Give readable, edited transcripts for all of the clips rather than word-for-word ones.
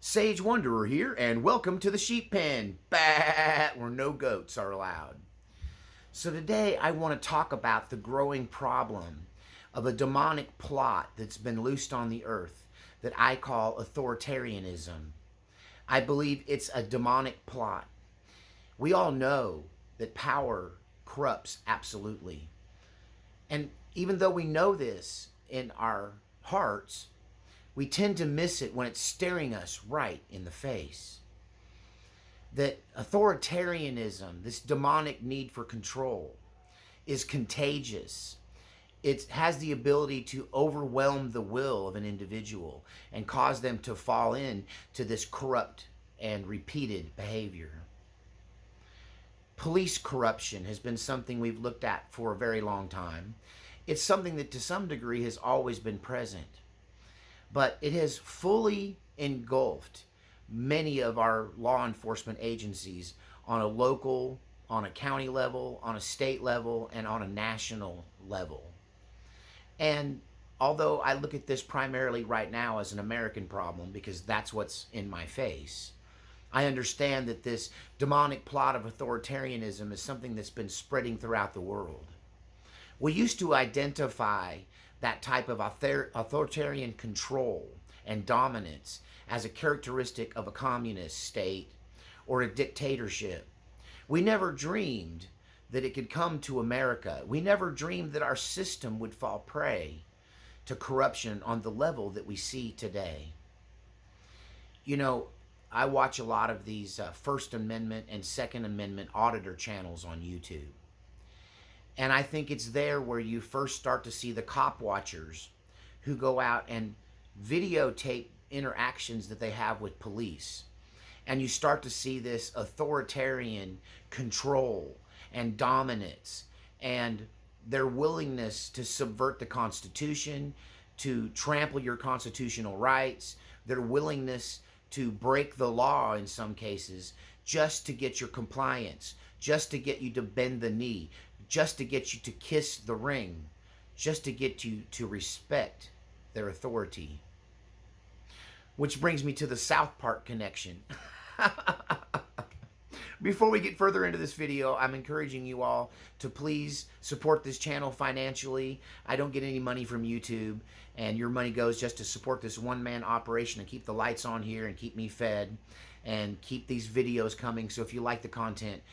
Sage Wanderer here, and welcome to the sheep pen, bah, where no goats are allowed. So today I want to talk about the growing problem of a demonic plot that's been loosed on the earth that I call authoritarianism. I believe it's a demonic plot. We all know that power corrupts absolutely. And even though we know this in our hearts, we tend to miss it when it's staring us right in the face. That authoritarianism, this demonic need for control, is contagious. It has the ability to overwhelm the will of an individual and cause them to fall into this corrupt and repeated behavior. Police corruption has been something we've looked at for a very long time. It's something that to some degree has always been present. But it has fully engulfed many of our law enforcement agencies on a local, on a county level, on a state level, and on a national level. And although I look at this primarily right now as an American problem because that's what's in my face, I understand that this demonic plot of authoritarianism is something that's been spreading throughout the world. We used to identify that type of authoritarian control and dominance as a characteristic of a communist state or a dictatorship. We never dreamed that it could come to America. We never dreamed that our system would fall prey to corruption on the level that we see today. You know, I watch a lot of these First Amendment and Second Amendment auditor channels on YouTube. And I think it's there where you first start to see the cop watchers who go out and videotape interactions that they have with police. And you start to see this authoritarian control and dominance and their willingness to subvert the Constitution, to trample your constitutional rights, their willingness to break the law in some cases just to get your compliance, just to get you to bend the knee, just to get you to kiss the ring, just to get you to respect their authority. Which brings me to the Southpark connection. Before we get further into this video, I'm encouraging you all to please support this channel financially. I don't get any money from YouTube, and your money goes just to support this one-man operation and keep the lights on here and keep me fed and keep these videos coming. So if you like the content,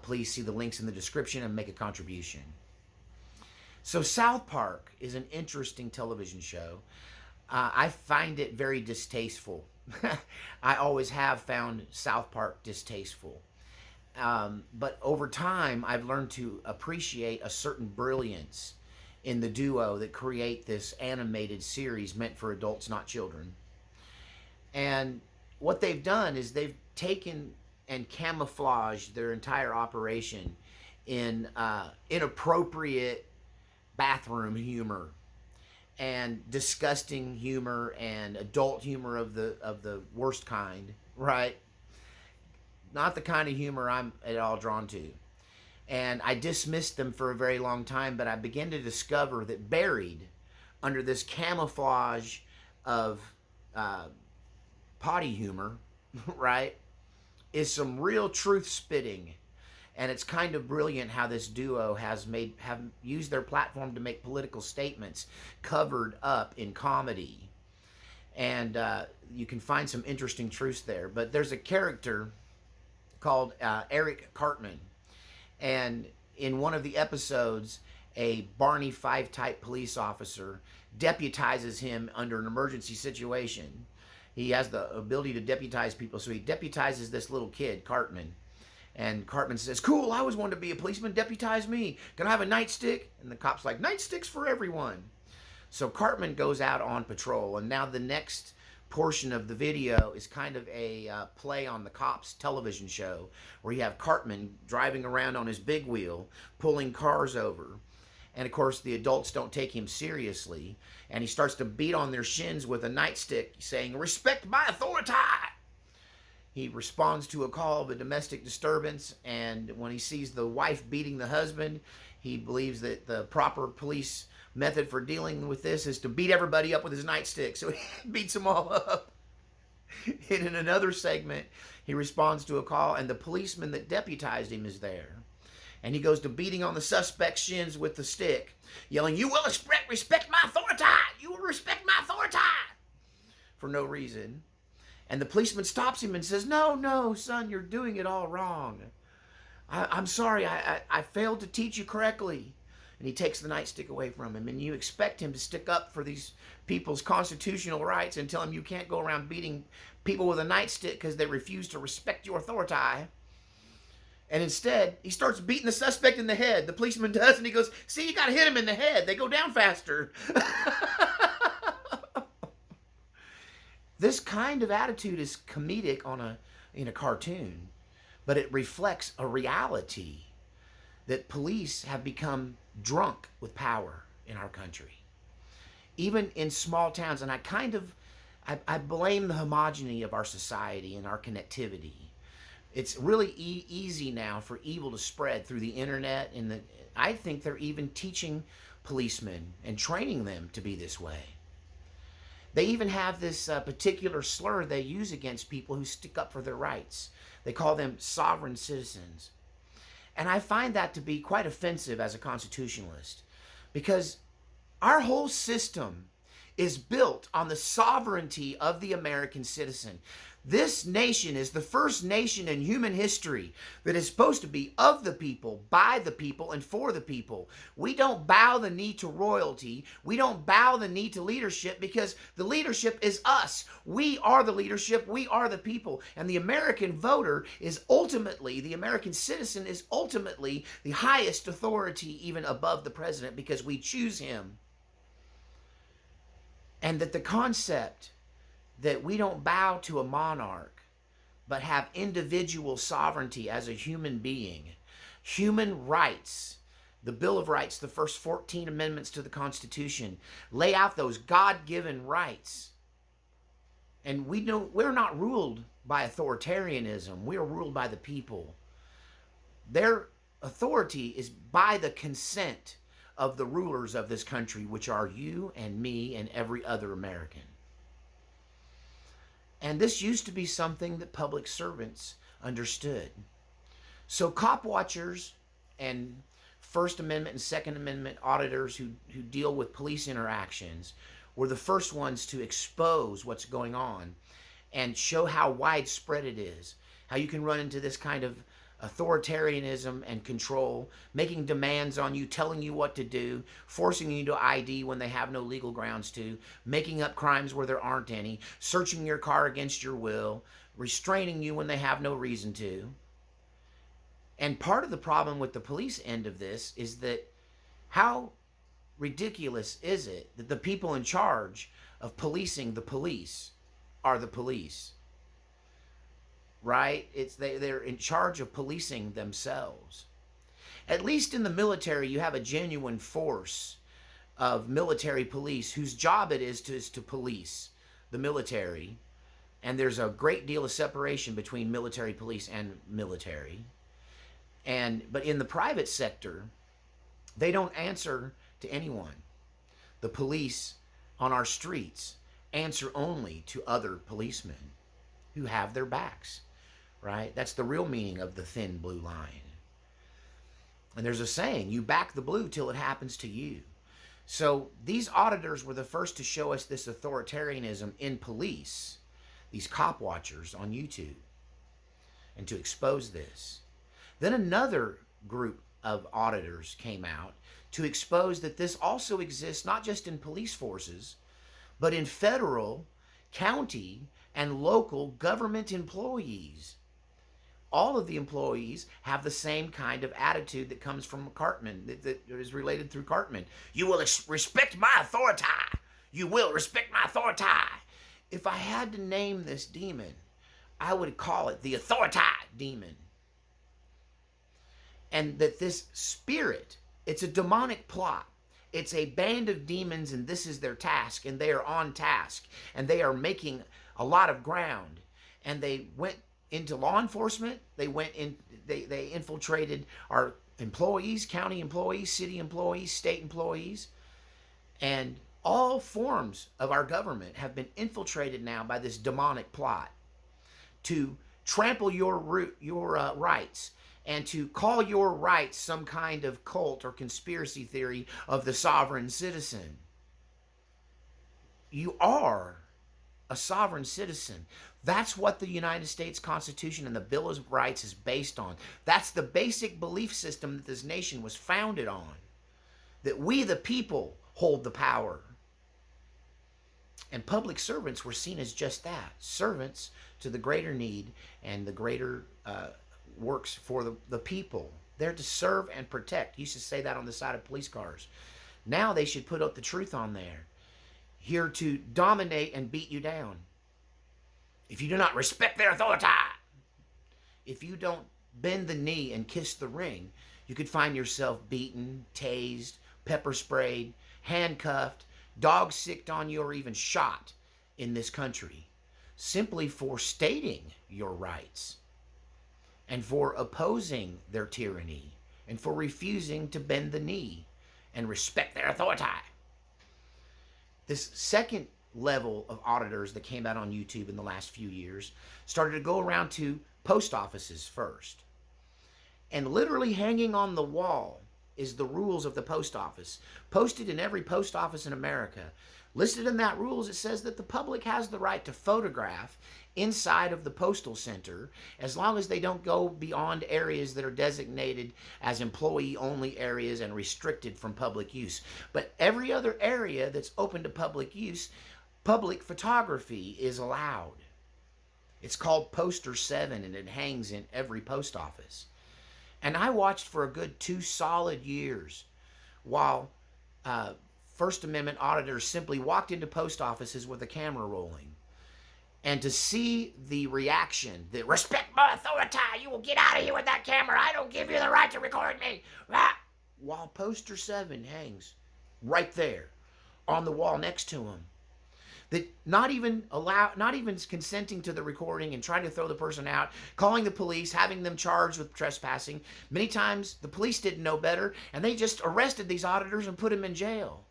please see the links in the description and make a contribution. So Southpark is an interesting television show. I find it very distasteful. I always have found Southpark distasteful. But over time, I've learned to appreciate a certain brilliance in the duo that create this animated series meant for adults, not children. And what they've done is they've taken and camouflaged their entire operation in inappropriate bathroom humor and disgusting humor and adult humor of the worst kind, right? Not the kind of humor I'm at all drawn to. And I dismissed them for a very long time, but I began to discover that buried under this camouflage of potty humor, right, is some real truth spitting. And it's kind of brilliant how this duo have used their platform to make political statements covered up in comedy. And you can find some interesting truths there. But there's a character called Eric Cartman. And in one of the episodes, a Barney Fife type police officer deputizes him under an emergency situation. He has the ability to deputize people, so he deputizes this little kid, Cartman. And Cartman says, "Cool, I always wanted to be a policeman, deputize me. Can I have a nightstick?" And the cop's like, "Nightsticks for everyone." So Cartman goes out on patrol, and now the next portion of the video is kind of a play on the Cops television show, where you have Cartman driving around on his big wheel, pulling cars over. And of course, the adults don't take him seriously, and he starts to beat on their shins with a nightstick, saying, "Respect my authority!" He responds to a call of a domestic disturbance, and when he sees the wife beating the husband, he believes that the proper police method for dealing with this is to beat everybody up with his nightstick. So he beats them all up. And in another segment, he responds to a call, and the policeman that deputized him is there. And he goes to beating on the suspect's shins with the stick, yelling, "You will respect my authority! You will respect my authority!" For no reason. And the policeman stops him and says, "No, no, son, you're doing it all wrong. I'm sorry, I failed to teach you correctly." And he takes the nightstick away from him. And you expect him to stick up for these people's constitutional rights and tell him you can't go around beating people with a nightstick because they refuse to respect your authority. And instead, he starts beating the suspect in the head. The policeman does, and he goes, "See, you got to hit him in the head. They go down faster." This kind of attitude is comedic in a cartoon, but it reflects a reality that police have become drunk with power in our country, even in small towns. And I blame the homogeneity of our society and our connectivity. It's really easy now for evil to spread through the internet, and I think they're even teaching policemen and training them to be this way. They even have this particular slur they use against people who stick up for their rights. They call them sovereign citizens. And I find that to be quite offensive as a constitutionalist, because our whole system is built on the sovereignty of the American citizen. This nation is the first nation in human history that is supposed to be of the people, by the people, and for the people. We don't bow the knee to royalty. We don't bow the knee to leadership, because the leadership is us. We are the leadership. We are the people. And the American voter is ultimately, the American citizen is ultimately the highest authority, even above the president, because we choose him. And that the concept that we don't bow to a monarch, but have individual sovereignty as a human being, human rights, the Bill of Rights, the first 14 amendments to the Constitution, lay out those God-given rights. And we're not ruled by authoritarianism. We are ruled by the people. Their authority is by the consent of the rulers of this country, which are you and me and every other American. And this used to be something that public servants understood. So cop watchers and First Amendment and Second Amendment auditors who deal with police interactions were the first ones to expose what's going on and show how widespread it is, how you can run into this kind of authoritarianism and control, making demands on you, telling you what to do, forcing you to ID when they have no legal grounds to, making up crimes where there aren't any, searching your car against your will, restraining you when they have no reason to. And part of the problem with the police end of this is that how ridiculous is it that the people in charge of policing the police are the police? Right? They're in charge of policing themselves. At least in the military, you have a genuine force of military police whose job it is to police the military. And there's a great deal of separation between military police and military. But in the private sector, they don't answer to anyone. The police on our streets answer only to other policemen who have their backs. Right? That's the real meaning of the thin blue line. And there's a saying, you back the blue till it happens to you. So these auditors were the first to show us this authoritarianism in police, these cop watchers on YouTube, and to expose this. Then another group of auditors came out to expose that this also exists not just in police forces, but in federal, county, and local government employees. All of the employees have the same kind of attitude that comes from Cartman, that is related through Cartman. You will respect my authority. You will respect my authority. If I had to name this demon, I would call it the Authoritah demon. And that this spirit, it's a demonic plot. It's a band of demons, and this is their task, and they are on task, and they are making a lot of ground. And they went into law enforcement. They infiltrated our employees, county employees, city employees, state employees. And All forms of our government have been infiltrated now by this demonic plot to trample your rights and to call your rights some kind of cult or conspiracy theory of the sovereign citizen. You are a sovereign citizen. That's what the United States Constitution and the Bill of Rights is based on. That's the basic belief system that this nation was founded on. That we, the people, hold the power. And public servants were seen as just that, servants to the greater need and the greater works for the people. They're to serve and protect. Used to say that on the side of police cars. Now they should put up the truth on there. Here to dominate and beat you down. If you do not respect their authority, if you don't bend the knee and kiss the ring, you could find yourself beaten, tased, pepper sprayed, handcuffed, dog sicked on you, or even shot in this country, simply for stating your rights and for opposing their tyranny and for refusing to bend the knee and respect their authority. This second level of auditors that came out on YouTube in the last few years started to go around to post offices first. And literally hanging on the wall is the rules of the post office, posted in every post office in America. Listed in that rules, it says that the public has the right to photograph inside of the postal center as long as they don't go beyond areas that are designated as employee-only areas and restricted from public use. But every other area that's open to public use, public photography is allowed. It's called Poster 7, and it hangs in every post office. And I watched for a good 2 solid years while First Amendment auditors simply walked into post offices with a camera rolling. And to see the reaction, that respect my authority, you will get out of here with that camera, I don't give you the right to record me. While Poster 7 hangs right there on the wall next to him. That not even consenting to the recording and trying to throw the person out, calling the police, having them charged with trespassing. Many times the police didn't know better and they just arrested these auditors and put them in jail.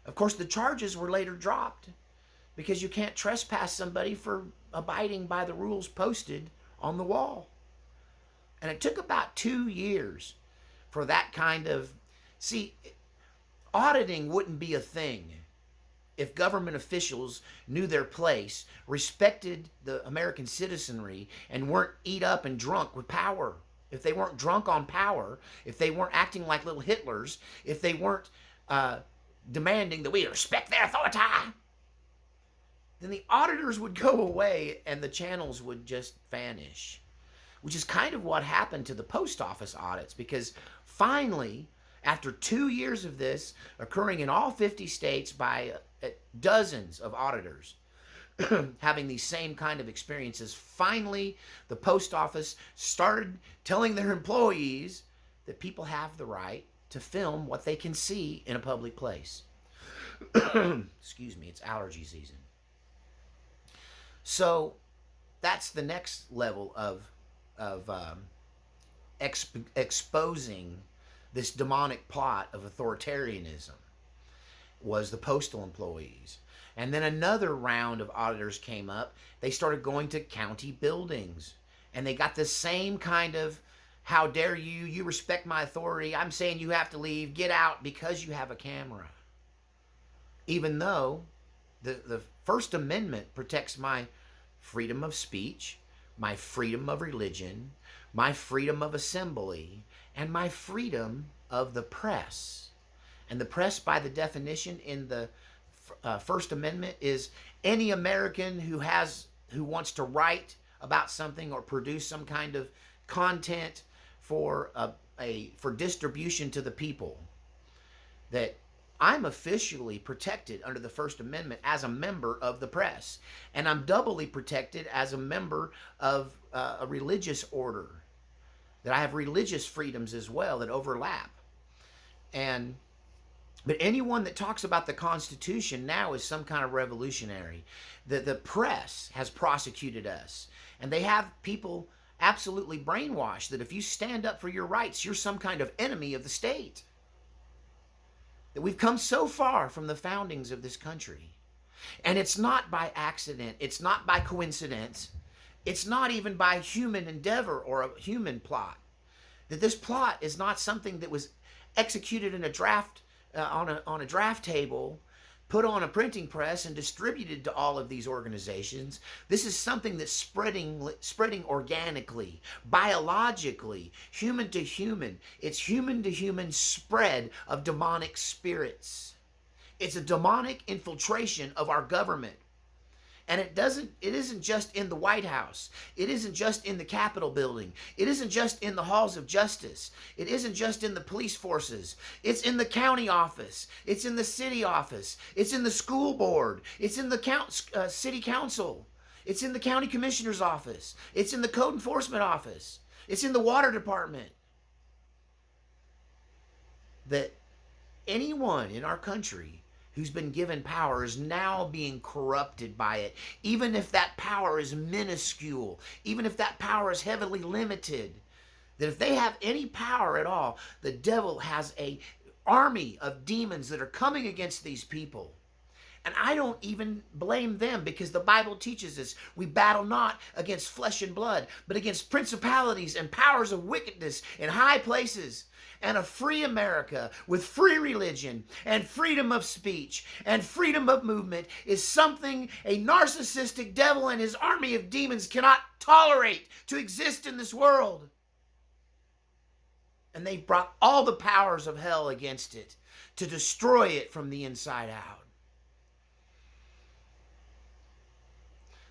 Of course, the charges were later dropped because you can't trespass somebody for abiding by the rules posted on the wall. And it took about 2 years for that kind of... See, auditing wouldn't be a thing if government officials knew their place, respected the American citizenry, and weren't eat up and drunk with power. If they weren't drunk on power, if they weren't acting like little Hitlers, if they weren't demanding that we respect their authority, then the auditors would go away and the channels would just vanish. Which is kind of what happened to the post office audits, because finally, after 2 years of this occurring in all 50 states by dozens of auditors having these same kind of experiences, finally the post office started telling their employees that people have the right to film what they can see in a public place. Excuse me, it's allergy season. So that's the next level of exposing this demonic plot of authoritarianism, was the postal employees. And then another round of auditors came up. They started going to county buildings. And they got the same kind of, how dare you, you respect my authority, I'm saying you have to leave, get out because you have a camera. Even though the First Amendment protects my freedom of speech, my freedom of religion, my freedom of assembly, and my freedom of the press. And the press, by the definition in the First Amendment, is any American who wants to write about something or produce some kind of content for distribution to the people. That I'm officially protected under the First Amendment as a member of the press, and I'm doubly protected as a member of a religious order. That I have religious freedoms as well that overlap. But anyone that talks about the Constitution now is some kind of revolutionary. The press has prosecuted us. And they have people absolutely brainwashed that if you stand up for your rights, you're some kind of enemy of the state. that we've come so far from the foundings of this country. And it's not by accident. It's not by coincidence. It's not even by human endeavor or a human plot. That this plot is not something that was executed in a draft on a draft table, put on a printing press, and distributed to all of these organizations. This is something that's spreading organically, biologically, human to human. It's human to human spread of demonic spirits. It's a demonic infiltration of our government. And it isn't just in the White House. It isn't just in the Capitol building. It isn't just in the halls of justice. It isn't just in the police forces. It's in the county office. It's in the city office. It's in the school board. It's in the city council. It's in the county commissioner's office. It's in the code enforcement office. It's in the water department. That anyone in our country who's been given power is now being corrupted by it, even if that power is minuscule, even if that power is heavily limited. That if they have any power at all, the devil has an army of demons that are coming against these people. And I don't even blame them, because the Bible teaches us we battle not against flesh and blood, but against principalities and powers of wickedness in high places. And a free America with free religion and freedom of speech and freedom of movement is something a narcissistic devil and his army of demons cannot tolerate to exist in this world. And they brought all the powers of hell against it to destroy it from the inside out.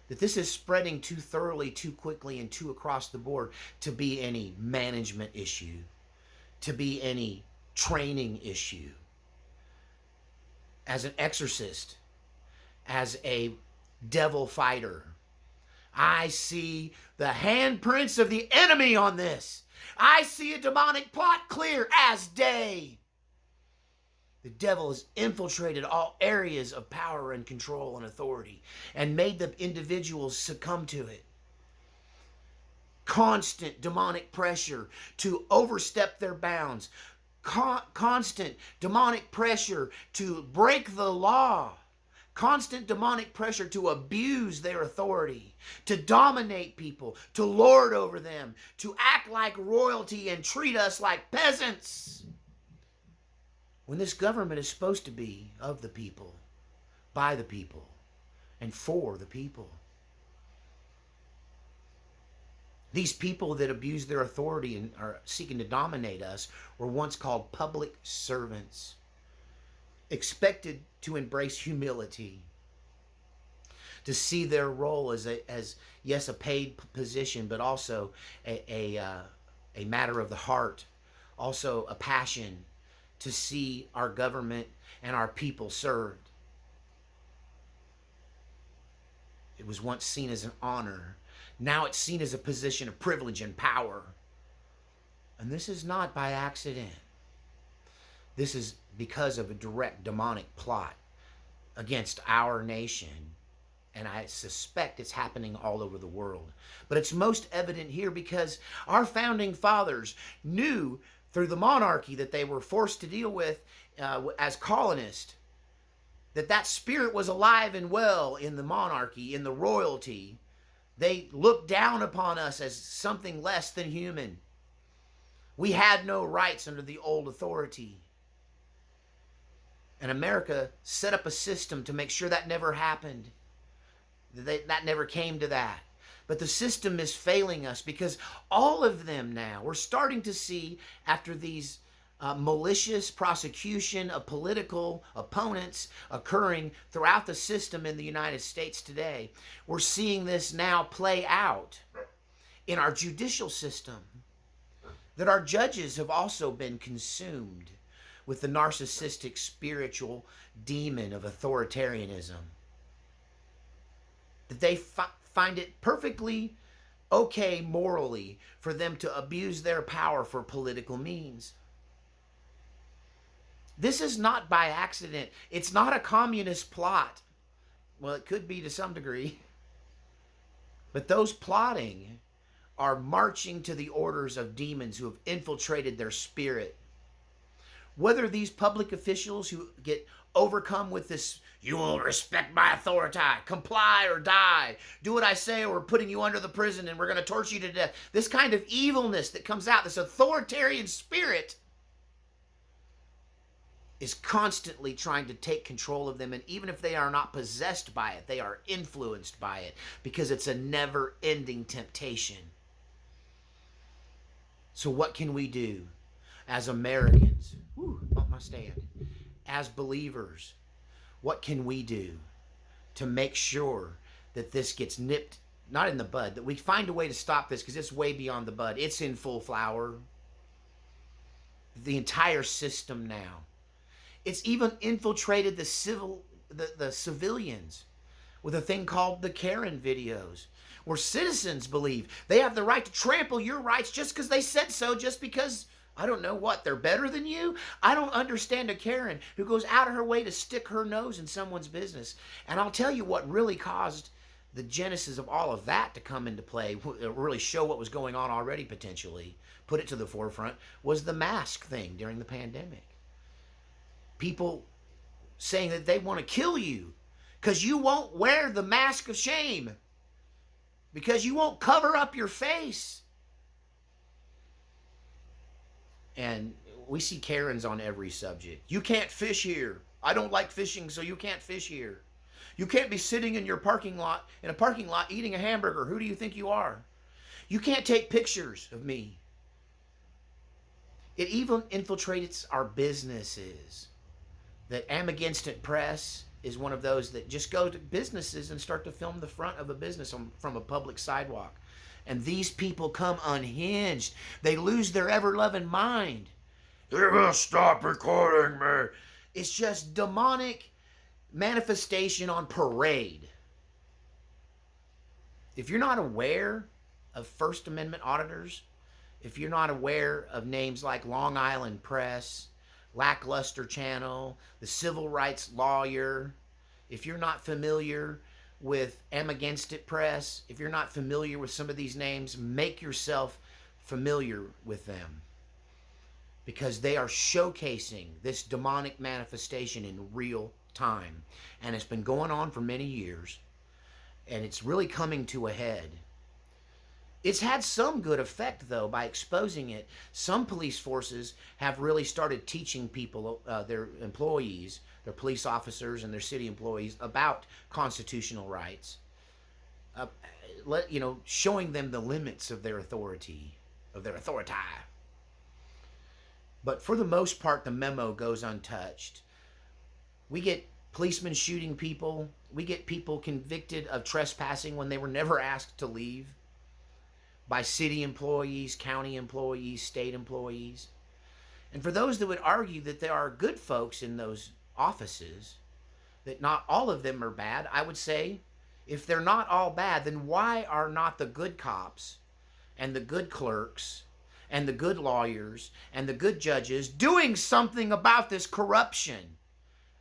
That this is spreading too thoroughly, too quickly, and too across the board to be any management issue, to be any training issue. As an exorcist, as a devil fighter, I see the handprints of the enemy on this. I see a demonic plot clear as day. The devil has infiltrated all areas of power and control and authority and made the individuals succumb to it. Constant demonic pressure to overstep their bounds. Constant demonic pressure to break the law. Constant demonic pressure to abuse their authority, to dominate people, to lord over them, to act like royalty and treat us like peasants. When this government is supposed to be of the people, by the people, and for the people. These people that abuse their authority and are seeking to dominate us were once called public servants, expected to embrace humility, to see their role as yes, a paid position, but also a matter of the heart, also a passion to see our government and our people served. It was once seen as an honor. Now it's seen as a position of privilege and power. And this is not by accident. This is because of a direct demonic plot against our nation. And I suspect it's happening all over the world. But it's most evident here because our founding fathers knew through the monarchy that they were forced to deal with as colonists, that spirit was alive and well in the monarchy, in the royalty. They looked down upon us as something less than human. We had no rights under the old authority. And America set up a system to make sure that never happened. That never came to that. But the system is failing us because all of them now, we're starting to see after these malicious prosecution of political opponents occurring throughout the system in the United States today. We're seeing this now play out in our judicial system, that our judges have also been consumed with the narcissistic spiritual demon of authoritarianism. That they find it perfectly okay morally for them to abuse their power for political means. This is not by accident. It's not a communist plot. Well, it could be to some degree. But those plotting are marching to the orders of demons who have infiltrated their spirit. Whether these public officials who get overcome with this, you will respect my authority, comply or die, do what I say or we're putting you under the prison and we're going to torture you to death. This kind of evilness that comes out, this authoritarian spirit, is constantly trying to take control of them. And even if they are not possessed by it, they are influenced by it because it's a never-ending temptation. So what can we do as Americans? Bump my stand. As believers, what can we do to make sure that this gets nipped, not in the bud, that we find a way to stop this, because it's way beyond the bud. It's in full flower. The entire system now. It's even infiltrated the civilians with a thing called the Karen videos, where citizens believe they have the right to trample your rights just because they said so, just because, I don't know what, they're better than you? I don't understand a Karen who goes out of her way to stick her nose in someone's business. And I'll tell you what really caused the genesis of all of that to come into play, really show what was going on already potentially, put it to the forefront, was the mask thing during the pandemic. People saying that they want to kill you because you won't wear the mask of shame, because you won't cover up your face. And we see Karens on every subject. You can't fish here. I don't like fishing, so you can't fish here. You can't be sitting in your parking lot, eating a hamburger. Who do you think you are? You can't take pictures of me. It even infiltrates our businesses. That Am Against It Press is one of those that just go to businesses and start to film the front of a business from a public sidewalk. And these people come unhinged. They lose their ever-loving mind. You're going to stop recording me. It's just demonic manifestation on parade. If you're not aware of First Amendment auditors, if you're not aware of names like Long Island Press, Lackluster Channel, the Civil Rights Lawyer, if you're not familiar with Am Against It Press, if you're not familiar with some of these names, make yourself familiar with them, because they are showcasing this demonic manifestation in real time. And it's been going on for many years, and it's really coming to a head. It's had some good effect, though, by exposing it. Some police forces have really started teaching people, their employees, their police officers and their city employees, about constitutional rights. Showing them the limits of their authority, of their authority. But for the most part, the memo goes untouched. We get policemen shooting people. We get people convicted of trespassing when they were never asked to leave, by city employees, county employees, state employees. And for those that would argue that there are good folks in those offices, that not all of them are bad, I would say, if they're not all bad, then why are not the good cops and the good clerks and the good lawyers and the good judges doing something about this corruption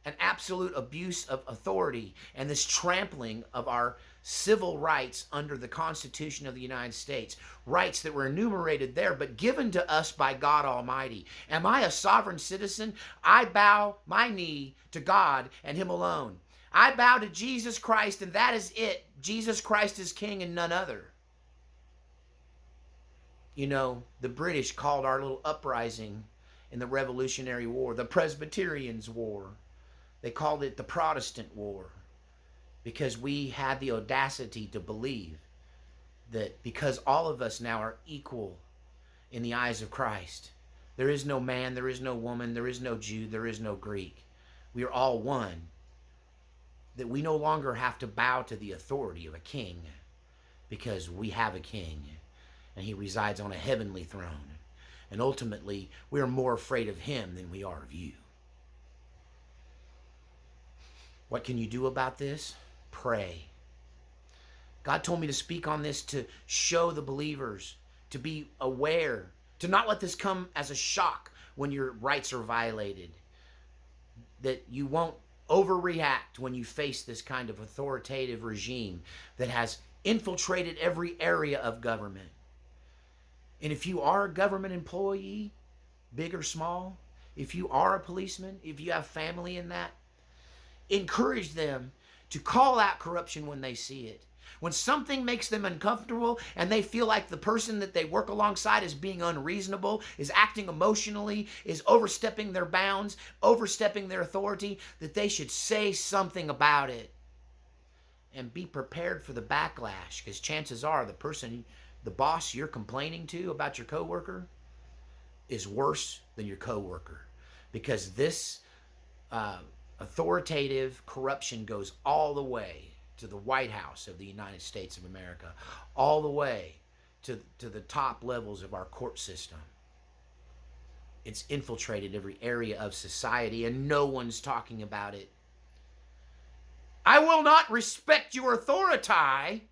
and absolute abuse of authority and this trampling of our civil rights under the Constitution of the United States, rights that were enumerated there but given to us by God Almighty? Am I a sovereign citizen? I bow my knee to God and Him alone. I bow to Jesus Christ, and that is it. Jesus Christ is King and none other. You know, the British called our little uprising in the Revolutionary War the Presbyterians' War. They called it the Protestant War, because we had the audacity to believe that because all of us now are equal in the eyes of Christ, there is no man, there is no woman, there is no Jew, there is no Greek. We are all one. That we no longer have to bow to the authority of a king, because we have a king and he resides on a heavenly throne. And ultimately, we are more afraid of him than we are of you. What can you do about this? Pray. God told me to speak on this to show the believers, to be aware, to not let this come as a shock when your rights are violated, that you won't overreact when you face this kind of authoritative regime that has infiltrated every area of government. And if you are a government employee, big or small, if you are a policeman, if you have family in that, encourage them to call out corruption when they see it. When something makes them uncomfortable and they feel like the person that they work alongside is being unreasonable, is acting emotionally, is overstepping their bounds, overstepping their authority, that they should say something about it and be prepared for the backlash, because chances are the boss you're complaining to about your coworker is worse than your coworker, because this authoritative corruption goes all the way to the White House of the United States of America, all the way to the top levels of our court system. It's infiltrated every area of society, and no one's talking about it. I will not respect your authority,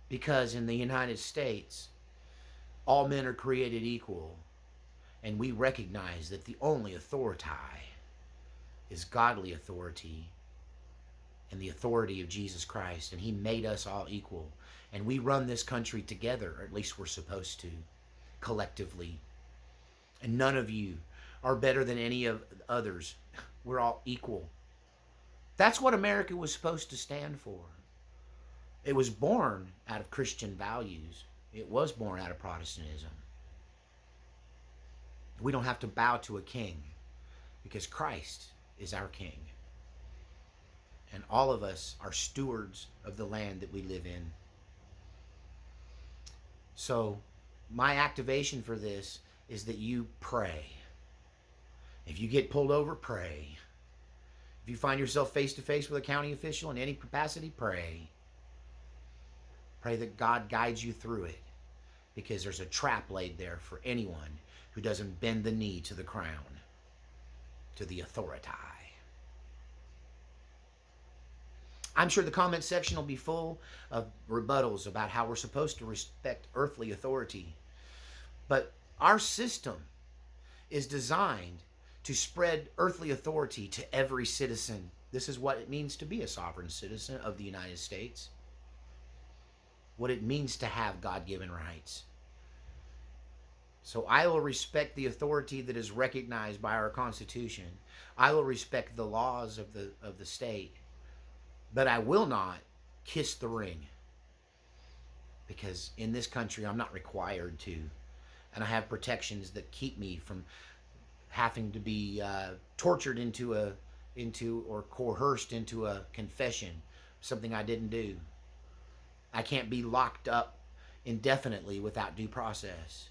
because in the United States, all men are created equal, and we recognize that the only authority is godly authority and the authority of Jesus Christ, and he made us all equal, and we run this country together, or at least we're supposed to, collectively, and none of you are better than any of others. We're all equal. That's what America was supposed to stand for. It was born out of Christian values. It was born out of Protestantism. We don't have to bow to a king, because Christ is our king. And all of us are stewards of the land that we live in. So my activation for this is that you pray. If you get pulled over, pray. If you find yourself face to face with a county official in any capacity, pray. Pray that God guides you through it, because there's a trap laid there for anyone who doesn't bend the knee to the crown, to the Authoritah. I'm sure the comment section will be full of rebuttals about how we're supposed to respect earthly authority. But our system is designed to spread earthly authority to every citizen. This is what it means to be a sovereign citizen of the United States. What it means to have God-given rights. So I will respect the authority that is recognized by our Constitution. I will respect the laws of the state. But I will not kiss the ring, because in this country I'm not required to, and I have protections that keep me from having to be tortured into or coerced into a confession, something I didn't do. I can't be locked up indefinitely without due process.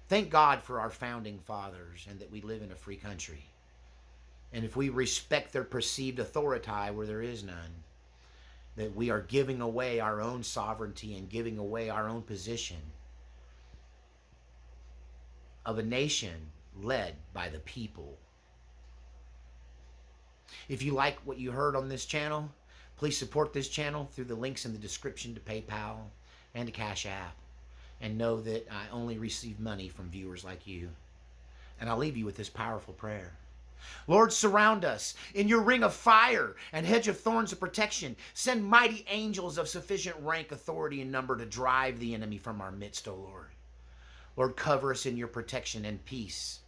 Thank God for our founding fathers and that we live in a free country. And if we respect their perceived authority where there is none, that we are giving away our own sovereignty and giving away our own position of a nation led by the people. If you like what you heard on this channel, please support this channel through the links in the description to PayPal and to Cash App. And know that I only receive money from viewers like you. And I'll leave you with this powerful prayer. Lord, surround us in your ring of fire and hedge of thorns of protection. Send mighty angels of sufficient rank, authority, and number to drive the enemy from our midst, O Lord. Lord, cover us in your protection and peace.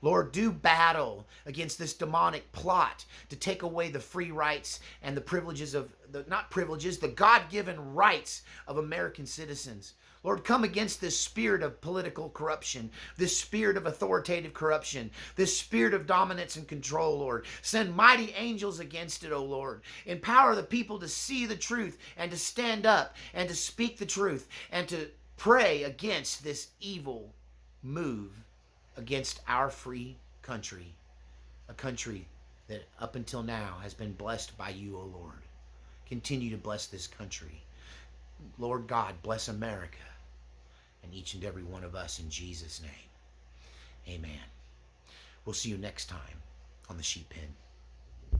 Lord, do battle against this demonic plot to take away the free rights and the privileges of, the God-given rights of American citizens. Lord, come against this spirit of political corruption, this spirit of authoritative corruption, this spirit of dominance and control, Lord. Send mighty angels against it, O Lord. Empower the people to see the truth and to stand up and to speak the truth and to pray against this evil move against our free country, a country that up until now has been blessed by you, O Lord. Continue to bless this country. Lord God, bless America and each and every one of us in Jesus' name. Amen. We'll see you next time on the Sheep Pen.